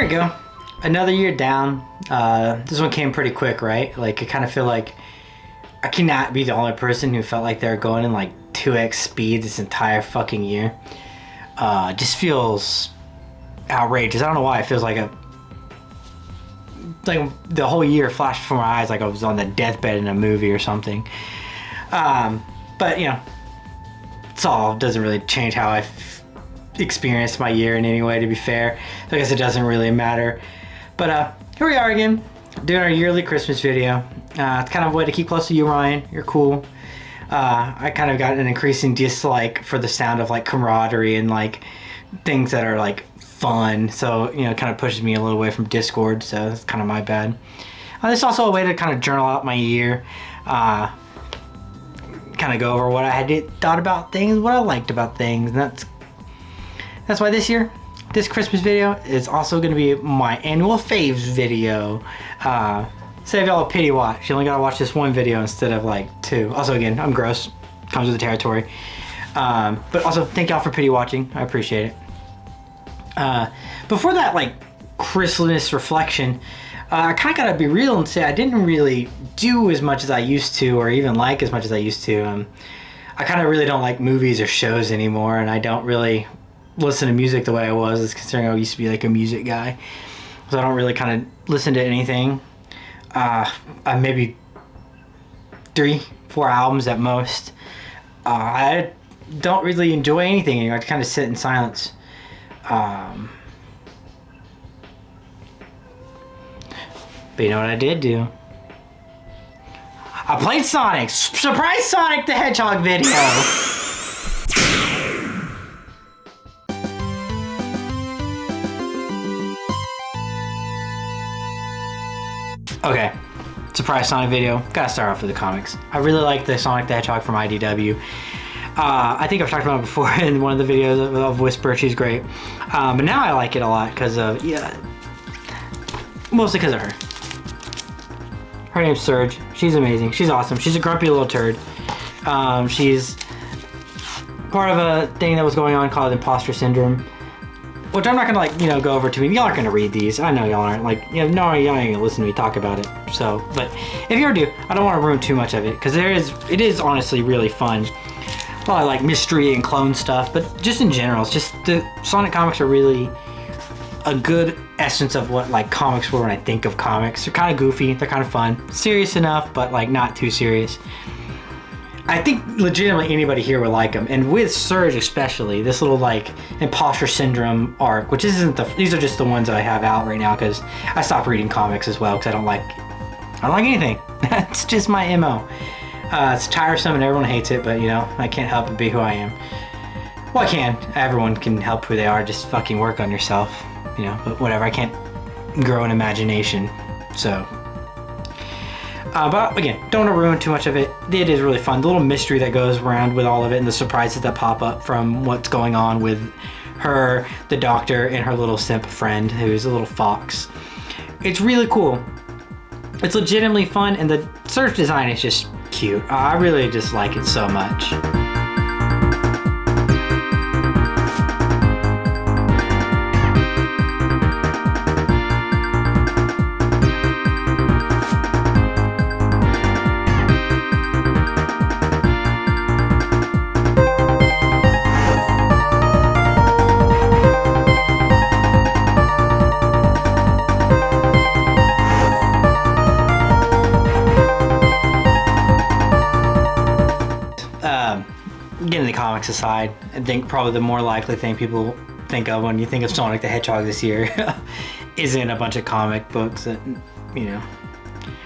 we go. Another year down. This one came pretty quick, right? Like, I kind of feel like I cannot be the only person who felt like they're going in like 2x speed this entire fucking year. Just feels outrageous. I don't know why. It feels like the whole year flashed before my eyes like I was on the deathbed in a movie or something. But, you know, it's all doesn't really change how I've experienced my year in any way, to be fair. So I guess it doesn't really matter. But here we are again, doing our yearly Christmas video. It's kind of a way to keep close to you, Ryan. You're cool. I kind of got an increasing dislike for the sound of like camaraderie and like things that are like fun. So, you know, it kind of pushes me a little away from Discord. So that's kind of my bad. It's also a way to kind of journal out my year. Kind of go over what I had thought about things, what I liked about things. And that's why this year, this Christmas video is also going to be my annual faves video. Save y'all a pity watch. You only gotta watch this one video instead of like two. Also, again, I'm gross. Comes with the territory. But also, thank y'all for pity watching. I appreciate it. Before that, like, Christmas reflection, I kind of gotta be real and say I didn't really do as much as I used to, or even like as much as I used to. I kind of really don't like movies or shows anymore, and I don't really listen to music the way I was, considering I used to be like a music guy. So I don't really kind of listen to anything. Maybe 3-4 albums at most. I don't really enjoy anything anymore. I kind of sit in silence. But you know what I did do? I played Sonic. Surprise Sonic the Hedgehog video. Okay, surprise Sonic video. Gotta start off with the comics. I really like the Sonic the Hedgehog from IDW. I think I've talked about it before in one of the videos of Whisper. She's great. But now I like it a lot because of, mostly because of her. Her name's Surge. She's amazing. She's awesome. She's a grumpy little turd. She's part of a thing that was going on called Imposter Syndrome, which I'm not gonna like, go over to me. Y'all aren't gonna read these. I know y'all aren't like, no, y'all ain't gonna listen to me talk about it. So, but if you ever do, I don't want to ruin too much of it because it is honestly really fun. A lot of like mystery and clone stuff, but just in general, it's just the Sonic comics are really a good essence of what like comics were when I think of comics. They're kind of goofy, they're kind of fun, serious enough, but like not too serious. I think legitimately anybody here would like them, and with Surge especially, this little like Imposter Syndrome arc, which isn't these are just the ones I have out right now because I stopped reading comics as well because I don't like anything. That's just my MO. It's tiresome and everyone hates it, but I can't help but be who I am. Well, I can. Everyone can help who they are. Just fucking work on yourself, but whatever. I can't grow an imagination, so. But again, don't want to ruin too much of it. It is really fun. The little mystery that goes around with all of it and the surprises that pop up from what's going on with her, the doctor, and her little simp friend who's a little fox. It's really cool. It's legitimately fun, and the Surge design is just cute. I really just like it so much. Getting the comics aside, I think probably the more likely thing people think of when you think of Sonic the Hedgehog this year isn't a bunch of comic books that,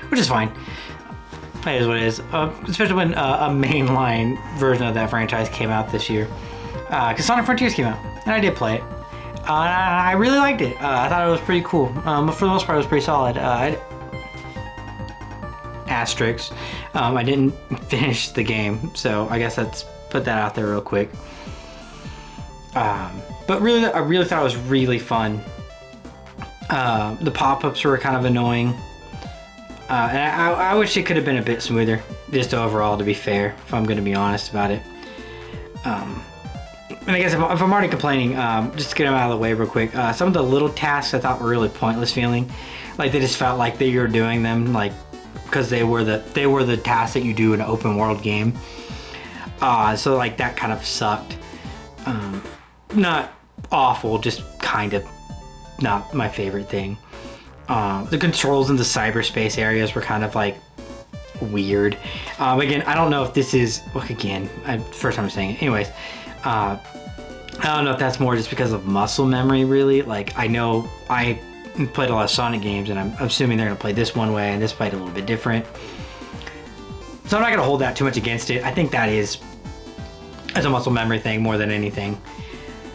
which is fine. It is what it is. Especially when a mainline version of that franchise came out this year. Because Sonic Frontiers came out, and I did play it. I really liked it. I thought it was pretty cool. But for the most part, it was pretty solid. Asterisks. I didn't finish the game, so I guess that's put that out there real quick. But really, I really thought it was really fun. The pop-ups were kind of annoying. And I wish it could have been a bit smoother, just overall, to be fair, if I'm going to be honest about it. And And I guess if I'm already complaining, just to get them out of the way real quick, some of the little tasks I thought were really pointless feeling. Like they just felt like that you were doing them like because they were the tasks that you do in an open world game. So like that kind of sucked. Not awful, just kind of not my favorite thing. The controls in the cyberspace areas were kind of like weird. Again, I don't know if this is, first time I'm saying it. Anyways, I don't know if that's more just because of muscle memory, really. Like, I know I played a lot of Sonic games, and I'm assuming they're going to play this one way, and this played a little bit different. So I'm not going to hold that too much against it. I think it's a muscle memory thing more than anything.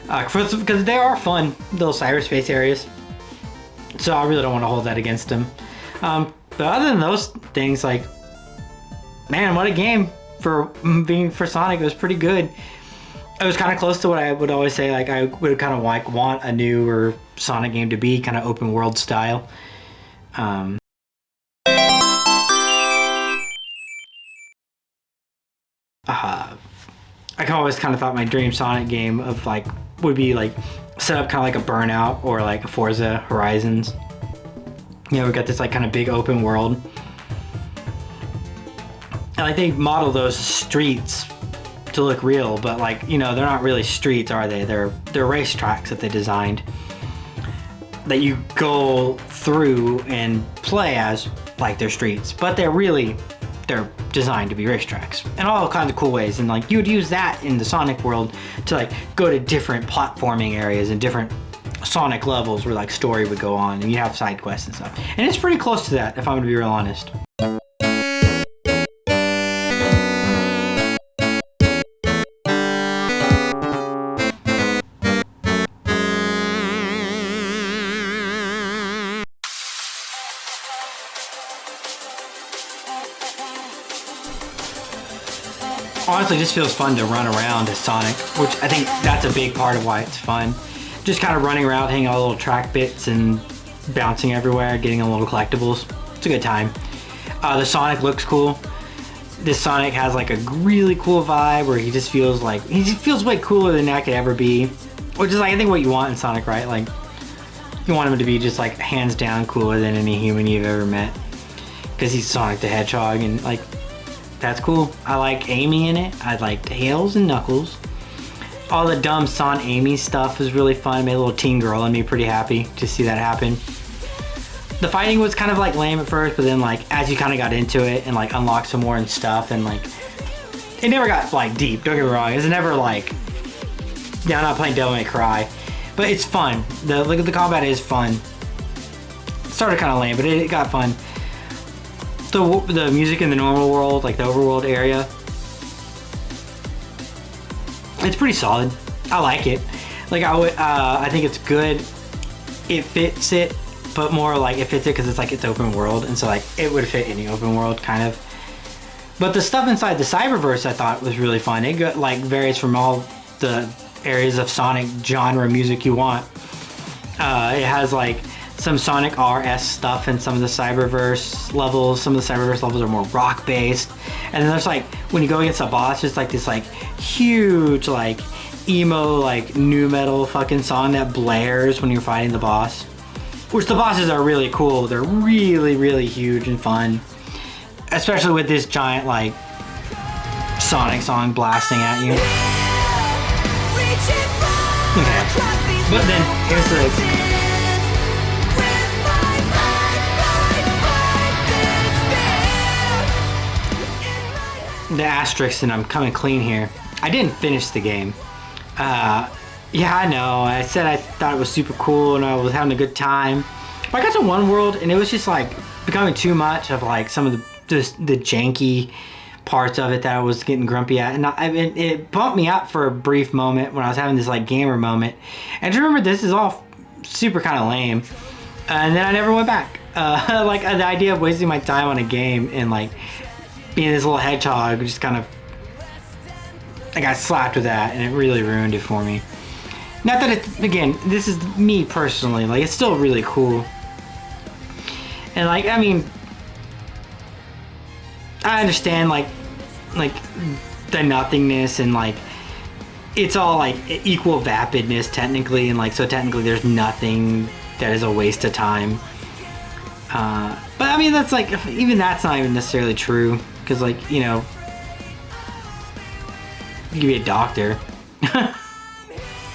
Because they are fun, those cyberspace areas. So I really don't want to hold that against them. But other than those things, like, man, what a game for Sonic. It was pretty good. It was kind of close to what I would always say. Like, I would kind of like want a newer Sonic game to be kind of open world style. I always kind of thought my dream Sonic game of like would be like set up kind of like a Burnout or like a Forza Horizons. You know, we got this like kind of big open world. And like they model those streets to look real, but like, you know, they're not really streets, are they? They're racetracks that they designed that you go through and play as like they're streets, but they're designed to be racetracks in all kinds of cool ways. And like you would use that in the Sonic world to like go to different platforming areas and different Sonic levels where like story would go on and you have side quests and stuff. And it's pretty close to that, if I'm gonna be real honest. Honestly, it just feels fun to run around as Sonic, which I think that's a big part of why it's fun. Just kind of running around, hitting all the little track bits and bouncing everywhere, getting a little collectibles. It's a good time. The Sonic looks cool. This Sonic has like a really cool vibe where he just feels way cooler than I could ever be. Which is like, I think what you want in Sonic, right? Like, you want him to be just like hands down cooler than any human you've ever met. Because he's Sonic the Hedgehog and like, that's cool. I like Amy in it. I like Tails and Knuckles. All the dumb Son Amy stuff was really fun. Made a little teen girl in me pretty happy to see that happen. The fighting was kind of like lame at first, but then like as you kind of got into it and like unlocked some more and stuff, and like it never got like deep. Don't get me wrong. It's never like, yeah, I'm not playing Devil May Cry, but it's fun. The combat is fun. It started kind of lame, but it got fun. The music in the normal world, like the overworld area, it's pretty solid. I like it. Like I think it's good. It fits it, but more like it fits it because it's like it's open world, and so like it would fit any open world kind of. But the stuff inside the Cyberverse I thought was really fun. It got like varies from all the areas of Sonic genre music you want. It has like some Sonic RS stuff in some of the Cyberverse levels. Some of the Cyberverse levels are more rock based. And then there's like, when you go against a boss, there's like this like huge like emo like nu metal fucking song that blares when you're fighting the boss. Which the bosses are really cool. They're really, really huge and fun. Especially with this giant like Sonic song blasting at you. Okay. But then here's the asterisk, and I'm coming clean here. I didn't finish the game. Yeah, I know. I said I thought it was super cool and I was having a good time. But I got to one world and it was just like becoming too much of like some of the janky parts of it that I was getting grumpy at. And it bumped me up for a brief moment when I was having this like gamer moment. And just remember, this is all super kind of lame. And then I never went back. Like the idea of wasting my time on a game and like being this little hedgehog, just kind of, I got slapped with that and it really ruined it for me. Not that it's, again, this is me personally, like it's still really cool. And like, I mean, I understand like the nothingness and like it's all like equal vapidness technically, and like so technically there's nothing that is a waste of time. But I mean that's like even that's not even necessarily true because like you know you could be a doctor,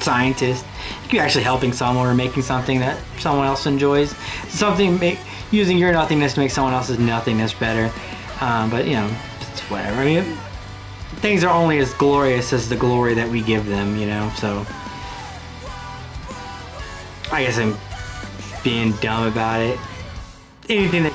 scientist. You could be actually helping someone or making something that someone else enjoys. Using your nothingness to make someone else's nothingness better. But you know, it's whatever. I mean, things are only as glorious as the glory that we give them, you know, so I guess I'm being dumb about it. Anything that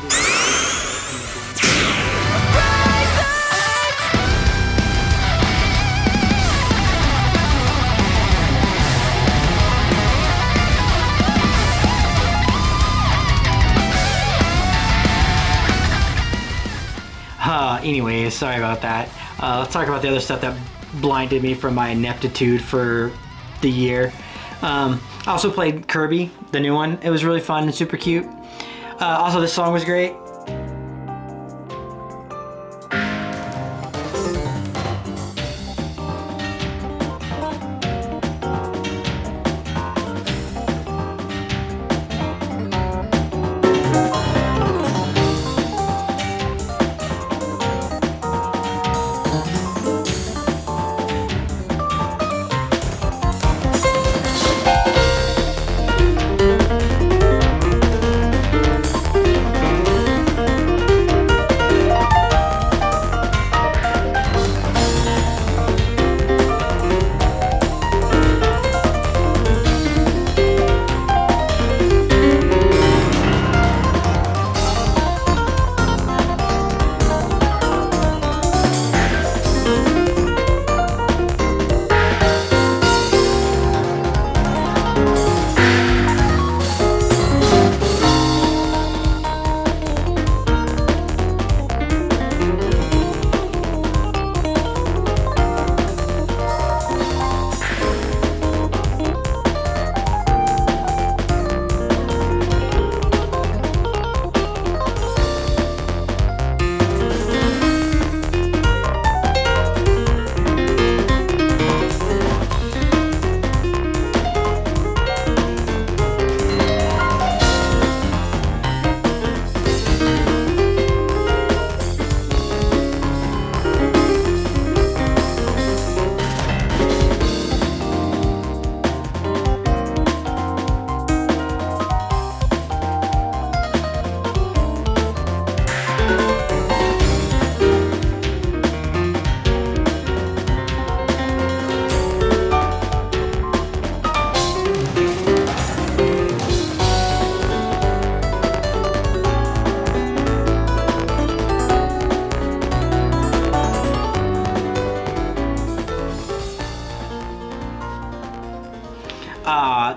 anyways, sorry about that. Let's talk about the other stuff that blinded me from my ineptitude for the year. I also played Kirby, the new one. It was really fun and super cute. Also, this song was great.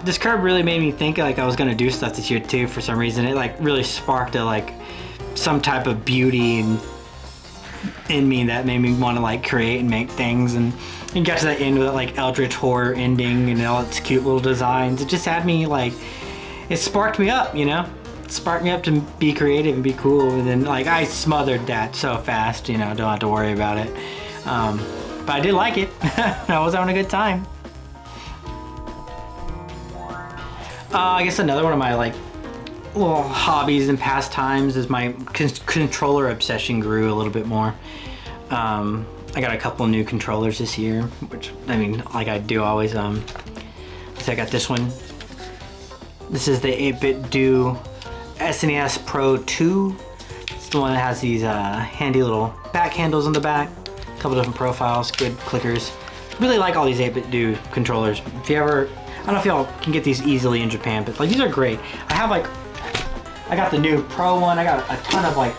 This card really made me think like I was gonna do stuff this year too for some reason. It like really sparked a like some type of beauty in me that made me want to like create and make things, and got to the end with like Eldritch Horror ending and all its cute little designs. It just had me like, it sparked me up, you know? It sparked me up to be creative and be cool, and then like I smothered that so fast, you know, don't have to worry about it. But I did like it. I was having a good time. I guess another one of my like little hobbies and pastimes is my controller obsession grew a little bit more. I got a couple new controllers this year, which I mean, like I do always. So I got this one. This is the 8BitDo SNES Pro 2. It's the one that has these handy little back handles on the back, a couple different profiles, good clickers. Really like all these 8BitDo controllers. If you ever, I don't know if y'all can get these easily in Japan, but like these are great. I got the new Pro one. I got a ton of like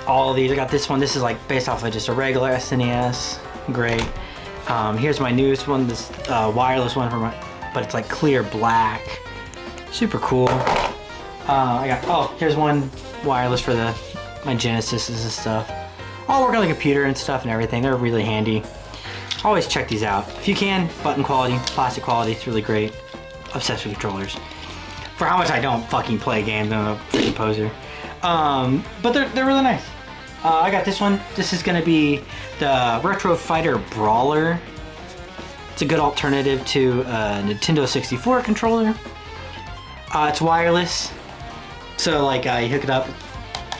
all of these. I got this one. This is like based off of just a regular SNES. Great. Here's my newest one, this wireless one but it's like clear black. Super cool. Here's one wireless for my Genesis and stuff. All work on the computer and stuff and everything. They're really handy. Always check these out. If you can, button quality, plastic quality, it's really great. Obsessed with controllers. For how much I don't fucking play games, I'm a freaking poser. But they're really nice. I got this one. This is gonna be the Retro Fighter Brawler. It's a good alternative to a Nintendo 64 controller. It's wireless, so like you hook it up,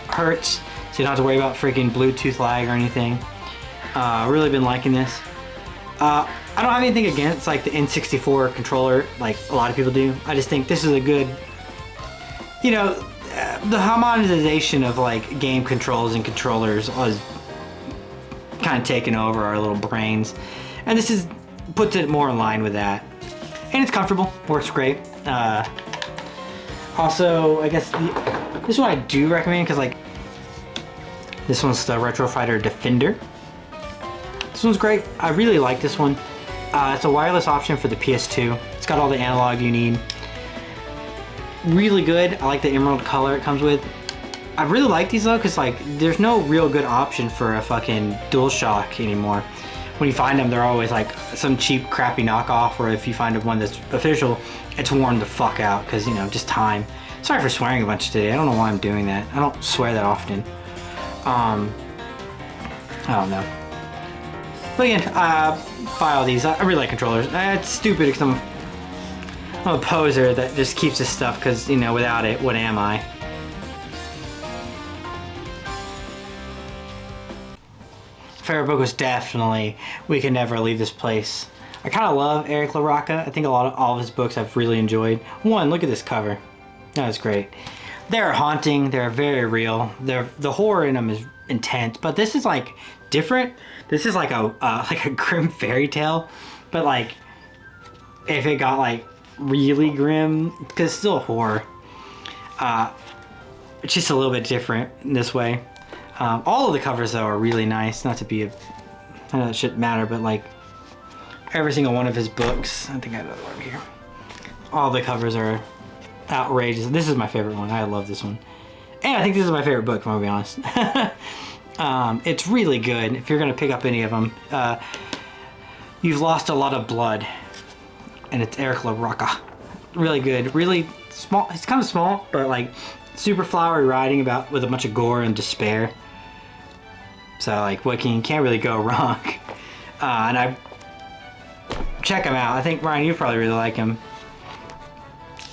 Hertz, so you don't have to worry about freaking Bluetooth lag or anything. Really been liking this. I don't have anything against like the N64 controller like a lot of people do. I just think this is a good, you know, the harmonization of like game controls and controllers was kind of taking over our little brains, and this is puts it more in line with that. And it's comfortable, works great. Also, I guess this one I do recommend because like this one's the Retro Fighter Defender. This one's great. I really like this one. It's a wireless option for the PS2. It's got all the analog you need. Really good. I like the emerald color it comes with. I really like these though because like there's no real good option for a fucking DualShock anymore. When you find them, they're always like some cheap crappy knockoff, or if you find one that's official, it's worn the fuck out because, you know, just time. Sorry for swearing a bunch today. I don't know why I'm doing that. I don't swear that often. I don't know. But again, buy all these. I really like controllers. It's stupid because I'm a poser that just keeps this stuff because, you know, without it, what am I? Favorite book was definitely We Can Never Leave This Place. I kind of love Eric LaRocca. I think all of his books I've really enjoyed. One, look at this cover. That was great. They're haunting. They're very real. The horror in them is intense, but this is like different. This is like a grim fairy tale, but like if it got like really grim, because it's still horror. It's just a little bit different in this way. All of the covers though are really nice. Not to be I know that shouldn't matter, but like every single one of his books, I think I have another one here. All the covers are outrageous. This is my favorite one. I love this one. And I think this is my favorite book, if I'm gonna be honest. It's really good if you're gonna pick up any of them. You've Lost a Lot of Blood, and it's Eric LaRocca. Really good, really small. It's kind of small, but like super flowery writing about with a bunch of gore and despair. So like, what can't really go wrong. And I check him out. I think Ryan, you probably really like him.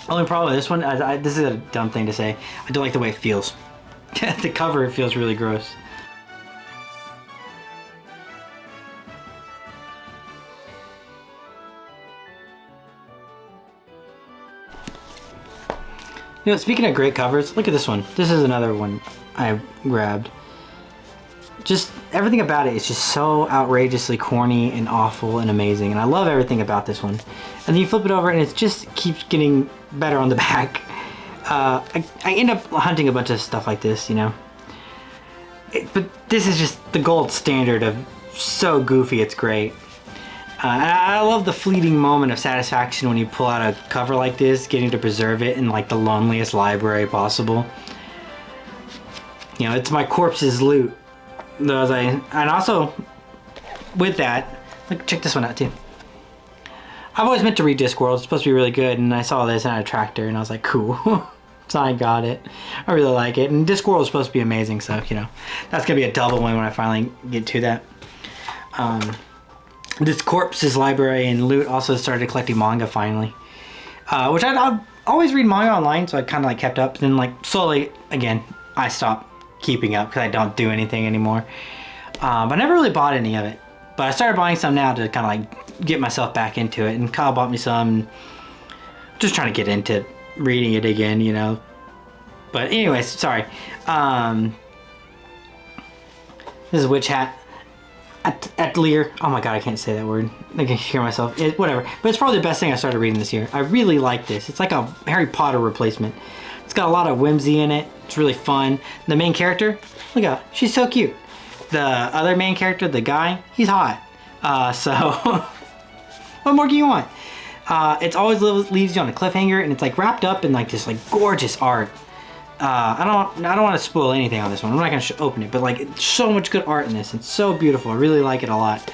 Only problem with this one, this is a dumb thing to say. I don't like the way it feels. The cover, it feels really gross. You know, speaking of great covers, look at this one. This is another one I grabbed. Just everything about it is just so outrageously corny and awful and amazing, and I love everything about this one. And then you flip it over and it just keeps getting better on the back. I end up hunting a bunch of stuff like this, you know. But this is just the gold standard of so goofy, it's great. And I love the fleeting moment of satisfaction when you pull out a cover like this, getting to preserve it in like the loneliest library possible. You know, it's my corpse's loot. And also, with that, look, check this one out too. I've always meant to read Discworld. It's supposed to be really good, and I saw this and I had a tractor, and I was like, cool. So I got it. I really like it, and Discworld is supposed to be amazing, so, you know, that's gonna be a double win when I finally get to that. This Corpse's library and loot also started collecting manga finally, which I'd always read manga online, so I kind of like kept up. Then like slowly again, I stopped keeping up because I don't do anything anymore. But I never really bought any of it. But I started buying some now to kind of like get myself back into it. And Kyle bought me some. Just trying to get into reading it again, you know. But anyways, sorry. This is Witch Hat. Atelier. Oh my god, I can't say that word. I can hear myself. Whatever. But it's probably the best thing I started reading this year. I really like this. It's like a Harry Potter replacement. It's got a lot of whimsy in it. It's really fun. The main character, look at her. She's so cute. The other main character, the guy, he's hot. So, what more do you want? It's always leaves you on a cliffhanger, and it's like wrapped up in like this like gorgeous art. I don't want to spoil anything on this one. I'm not gonna open it, but like it's so much good art in this. It's so beautiful. I really like it a lot.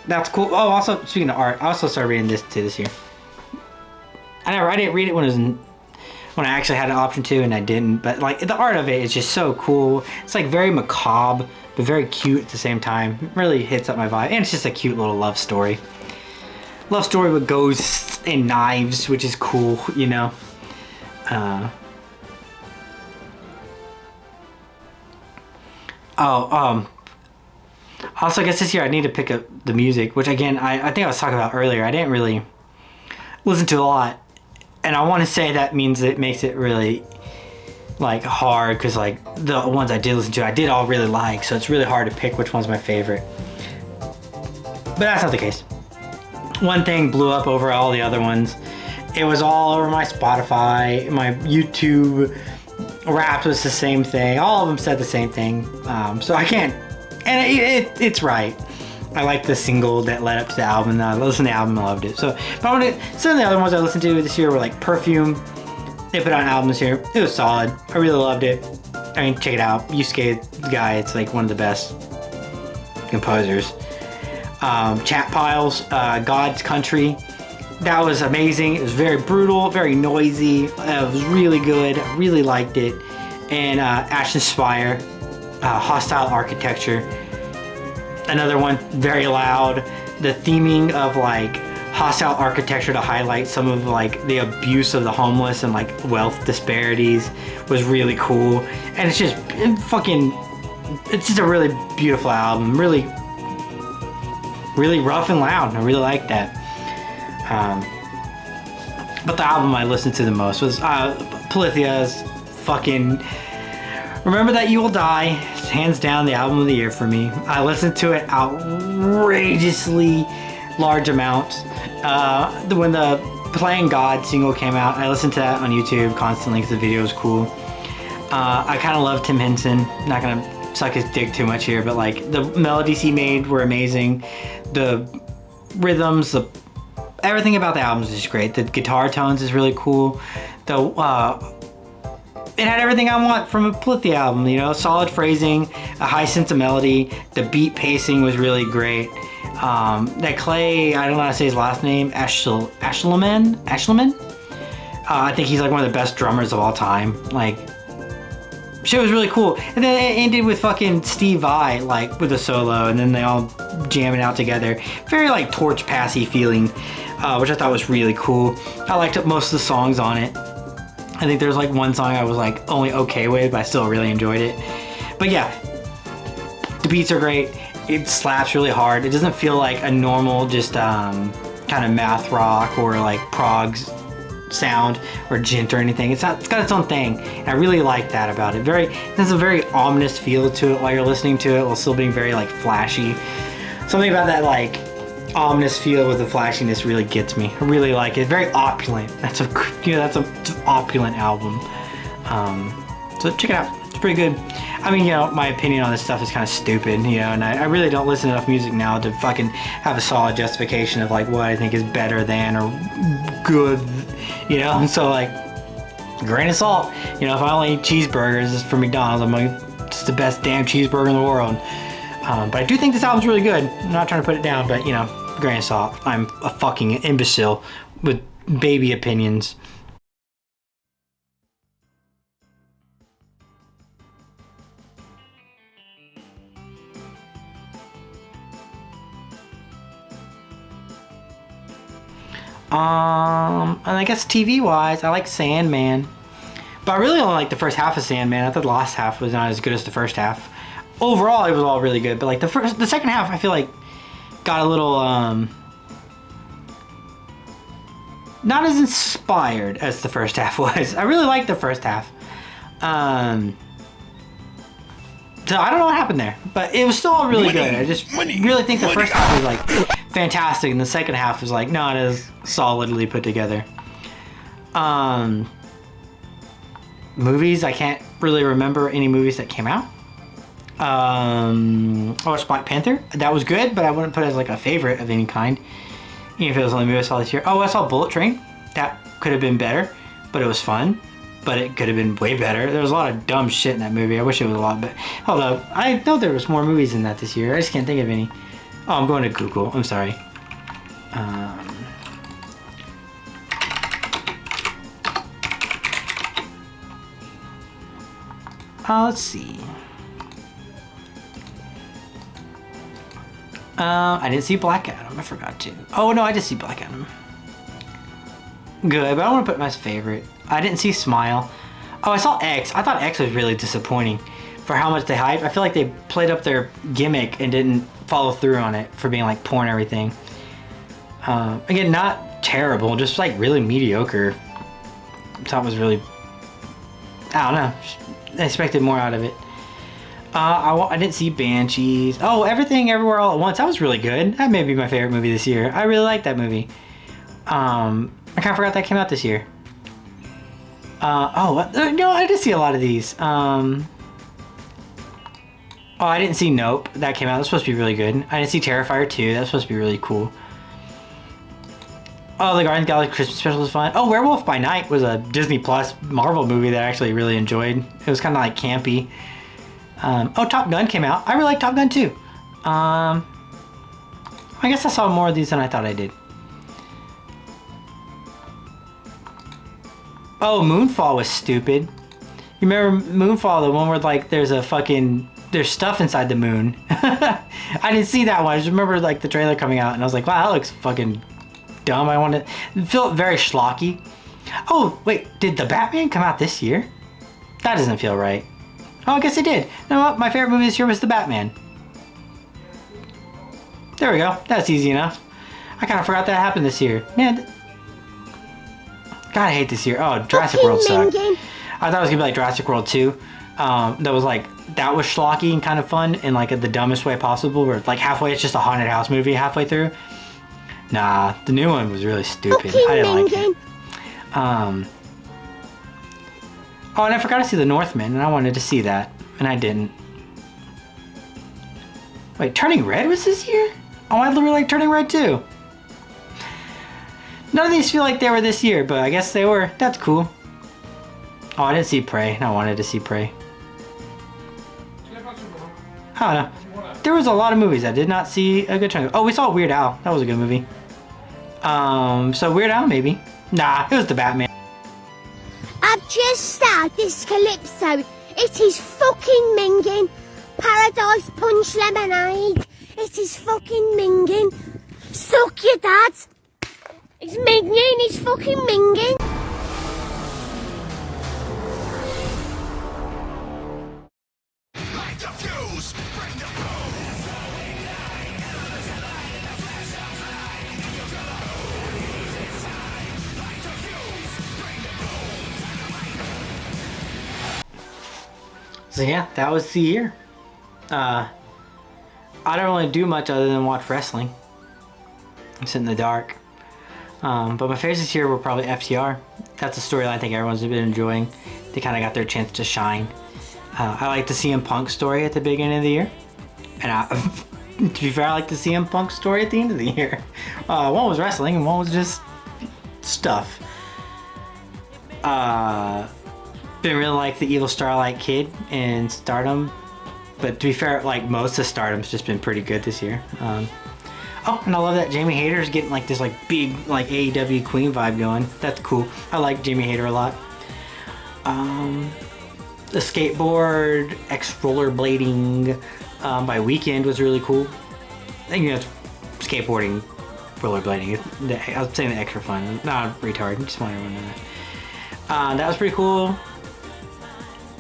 That's cool. Oh, also speaking of art, I also started reading this too this year. I didn't read it when I actually had an option to, and I didn't. But like the art of it is just so cool. It's like very macabre, but very cute at the same time. Really hits up my vibe, and it's just a cute little love story. Love story with ghosts and knives, which is cool, you know. Also, I guess this year I need to pick up the music, which again, I think I was talking about earlier. I didn't really listen to a lot, and I want to say that means it makes it really like hard, because like the ones I did listen to, I did all really like, so it's really hard to pick which one's my favorite. But that's not the case. One thing blew up over all the other ones. It was all over my Spotify, my YouTube Wrapped was the same thing. All of them said the same thing. So I can't, and it's right. I like the single that led up to the album, and I listened to the album and loved it. So, but I want to, some of the other ones I listened to this year were like Perfume. They put out an album this year. It was solid. I really loved it. I mean, check it out. Yusuke, the guy, it's like one of the best composers. Chat Piles, God's Country. That was amazing. It was very brutal, very noisy. It was really good. I really liked it. And Ashen Spire, Hostile Architecture. Another one, very loud. The theming of like hostile architecture to highlight some of like the abuse of the homeless and like wealth disparities was really cool. And it's just it's just a really beautiful album. Really rough and loud. I really like that. But the album I listened to the most was Polythia's fucking Remember That You Will Die. It's hands down the album of the year for me. I listened to it outrageously large amounts. When the Playing God single came out, I listened to that on YouTube constantly because the video was cool. I kind of love Tim Henson. Not gonna suck his dick too much here, but like the melodies he made were amazing. The rhythms, everything about the album is just great. The guitar tones is really cool. It had everything I want from a Polythia album, you know, solid phrasing, a high sense of melody. The beat pacing was really great. That Clay, I don't know how to say his last name, Ashleman? I think he's like one of the best drummers of all time. Like, shit was really cool. And then it ended with fucking Steve Vai, like with a solo, and then they all jamming out together. Very like Torch Passy feeling, which I thought was really cool. I liked most of the songs on it. I think there's like one song I was like only okay with, but I still really enjoyed it. But yeah, the beats are great. It slaps really hard. It doesn't feel like a normal just kind of math rock or like prog sound or djent or anything. It's got its own thing. And I really like that about it. There's a very ominous feel to it while you're listening to it, while still being very like flashy. Something about that like ominous feel with the flashiness really gets me. I really like it. Very opulent. That's an opulent album. So check it out. It's pretty good. I mean, you know, my opinion on this stuff is kind of stupid, you know, and I really don't listen to enough music now to fucking have a solid justification of like what I think is better than or good, you know. So like, grain of salt. You know, if I only eat cheeseburgers from McDonald's, I'm like, it's the best damn cheeseburger in the world. But I do think this album's really good. I'm not trying to put it down, but you know, grain of salt. I'm a fucking imbecile with baby opinions. And I guess TV wise, I like Sandman, but I really only like the first half of Sandman. I thought the last half was not as good as the first half. Overall, it was all really good, but like the second half, I feel like got a little not as inspired as the first half was. I really liked the first half. So I don't know what happened there, but it was still all really good. I just really think the first half was like fantastic, and the second half was like not as solidly put together. Movies, I can't really remember any movies that came out. I watched Black Panther. That was good, but I wouldn't put it as like a favorite of any kind, even if it was the only movie I saw this year. Oh, I saw Bullet Train. That could have been better, but it was fun. But it could have been way better. There was a lot of dumb shit in that movie. I wish it was a lot better. Hold up. I know there was more movies than that this year. I just can't think of any. Oh, I'm going to Google. I'm sorry. Let's see. I didn't see Black Adam. I forgot to. Oh no, I did see Black Adam. Good, but I want to put my favorite. I didn't see Smile. Oh, I saw X. I thought X was really disappointing for how much they hyped. I feel like they played up their gimmick and didn't follow through on it for being like porn and everything. Again, not terrible, just like really mediocre. I thought it was really, I don't know. I expected more out of it. I didn't see Banshees. Oh, Everything Everywhere All at Once. That was really good. That may be my favorite movie this year. I really like that movie. I kind of forgot that came out this year. No, I did see a lot of these. Oh, I didn't see Nope. That came out. That's supposed to be really good. I didn't see Terrifier 2. That's supposed to be really cool. Oh, the Guardians of the Galaxy Christmas special was fun. Oh, Werewolf by Night was a Disney Plus Marvel movie that I actually really enjoyed. It was kind of like campy. Oh, Top Gun came out. I really like Top Gun too. I guess I saw more of these than I thought I did. Oh, Moonfall was stupid. You remember Moonfall, the one where like there's stuff inside the moon. I didn't see that one. I just remember like the trailer coming out and I was like, wow, that looks fucking dumb. It felt very schlocky. Oh, wait, did the Batman come out this year? That doesn't feel right. Oh, I guess it did. You know what? My favorite movie this year was The Batman. There we go. That's easy enough. I kind of forgot that happened this year. Man, God, I hate this year. Oh, Jurassic World sucked. I thought it was gonna be like Jurassic World 2. That was schlocky and kind of fun in like the dumbest way possible. Where like halfway it's just a haunted house movie halfway through. Nah, the new one was really stupid. I didn't like it. Oh, and I forgot to see The Northman, and I wanted to see that, and I didn't. Wait, Turning Red was this year? Oh, I really like Turning Red too. None of these feel like they were this year, but I guess they were. That's cool. Oh, I didn't see Prey, and I wanted to see Prey. I don't know. There was a lot of movies I did not see a good chunk of. Oh, we saw Weird Al. That was a good movie. So Weird Al, maybe. Nah, it was the Batman. I've just started this Calypso. It is fucking minging. Paradise Punch Lemonade. It is fucking minging. Suck your dad. It's minging. It's fucking minging. So yeah, that was the year. I don't really do much other than watch wrestling. I'm sitting in the dark. But my favorites this year were probably FTR. That's a storyline I think everyone's been enjoying. They kind of got their chance to shine. I like the CM Punk story at the beginning of the year. And to be fair, I like the CM Punk story at the end of the year. One was wrestling and one was just stuff. Didn't really like the Evil Starlight Kid in Stardom, but to be fair, like most of Stardom's just been pretty good this year. Oh, and I love that Jamie Hayter's getting like this like big like AEW Queen vibe going. That's cool. I like Jamie Hayter a lot. The skateboard X rollerblading by Weekend was really cool. I think that's skateboarding, rollerblading. I was saying the extra fun, not retard. Just want everyone to know that. That was pretty cool.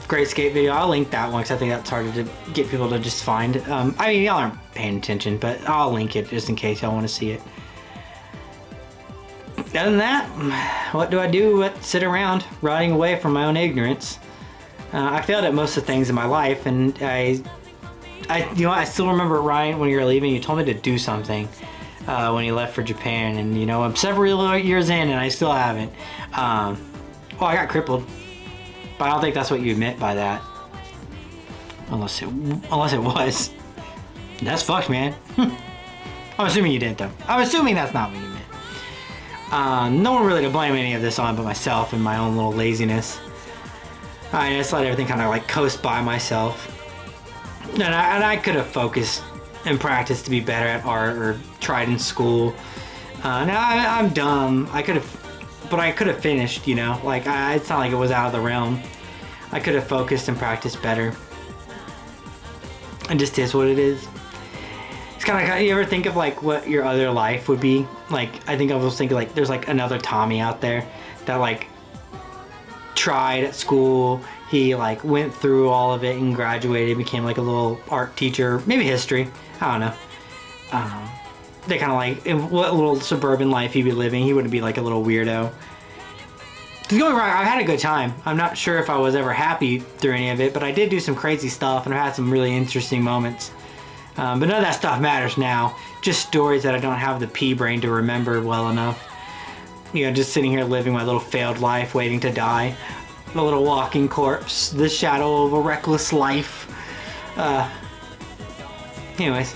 Great skate video. I'll link that one because I think that's harder to get people to just find. I mean, y'all aren't paying attention, but I'll link it just in case y'all want to see it. Other than that, what do I do but sit around rotting away from my own ignorance? I failed at most of the things in my life, and I still remember Ryan when you were leaving. You told me to do something when you left for Japan, and you know I'm several years in, and I still haven't. I got crippled. But I don't think that's what you meant by that. Unless it was. That's fucked, man. I'm assuming you didn't, though. I'm assuming that's not what you meant. No one really to blame any of this on but myself and my own little laziness. I just let everything kind of like coast by myself. And I could have focused and practiced to be better at art or tried in school. Now I'm dumb. But I could have finished, you know, like it's not like it was out of the realm. I could have focused and practiced better. It just is what it is. It's kind of, you ever think of like what your other life would be? Like, I think I was thinking like there's like another Tommy out there that like tried at school. He like went through all of it and graduated, became like a little art teacher, maybe history. I don't know. They kind of like, in what little suburban life he'd be living, he wouldn't be like a little weirdo. Don't get me wrong, I've had a good time. I'm not sure if I was ever happy through any of it, but I did do some crazy stuff and I've had some really interesting moments. But none of that stuff matters now. Just stories that I don't have the pea brain to remember well enough. You know, just sitting here living my little failed life, waiting to die. A little walking corpse, the shadow of a reckless life. Anyways.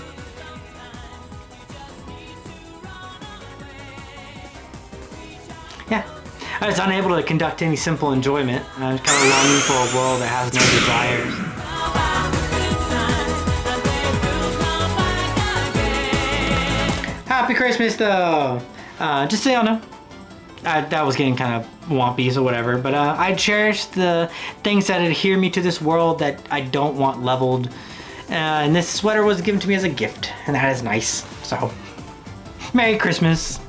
Yeah. I was unable to conduct any simple enjoyment. I was kind of longing for a world that has no desires. Happy Christmas, though! Just so y'all know, that was getting kind of wompy, so whatever. But I cherish the things that adhere me to this world that I don't want leveled. And this sweater was given to me as a gift, and that is nice. So, Merry Christmas!